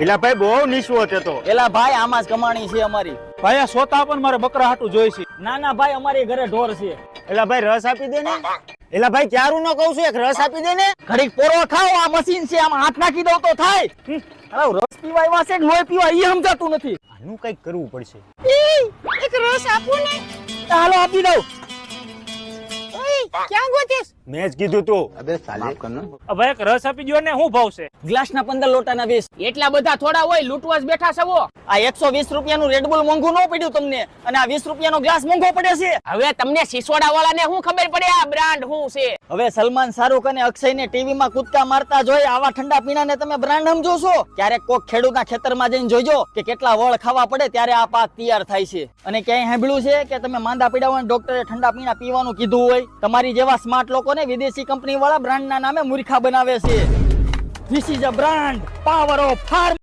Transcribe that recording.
એલા ભાઈ બહુ નિશવો છે તો. એલા ભાઈ આમાં જ કમાણી છે અમારી. ભાઈ આ સોતા પણ મારે બકરા હાટું જોઈ છે. ના ના ભાઈ અમારી ઘરે ઢોર છે. એલા ભાઈ રસ આપી દે ને. એલા ભાઈ ક્યારું ન કહું છું, એક રસ આપી દે ને. ઘડીક પોરો ખાઓ, આ મશીન છે, આમાં હાથ નાખી દઉં તો થાય. અરે રસ પીવા આવ્યા છે કે લોહી પીવા એ સમજાતું નથી. આનું કઈક કરવું પડશે. એક રસ આપો ને. હાલો આપી દઉં. ઓય ક્યાં ગોતીસ? મેં જ કીધું તું. હવે એક રસ આપી દો ને, શું ભાવ છે? ગ્લાસના 15 લોટાના 20. એટલા બધા થોડા હોય, લૂંટવા જ બેઠા છો. આ 120 રૂપિયાનું રેડબુલ મોંઘું ન પડ્યું તમને, અને આ 20 રૂપિયાનો ગ્લાસ મોંઘો પડે છે. હવે તમને સિસોડા વાળાને શું ખબર પડે આ બ્રાન્ડ શું છે? હવે સલમાન, શાહરુખ અને અક્ષયને ટીવીમાં કૂદકા મારતા જોઈ આવા ઠંડા પીણાને તમે બ્રાન્ડ સમજો છો? ક્યારેક કોક ખેડૂતના ખેતરમાં જઈને જોઈજો કે કેટલા વળ ખાવા પડે ત્યારે આ પાક તૈયાર થાય છે. અને ક્યાંય સાંભળ્યું છે કે તમે માંદા પીડા હોય ડોક્ટરે ઠંડા પીણા પીવાનું કીધું હોય? તમારી જેવા સ્માર્ટ લોકોને વિદેશી કંપની વાળા બ્રાન્ડના નામે મૂર્ખા બનાવે છે. This is a brand, power of farm.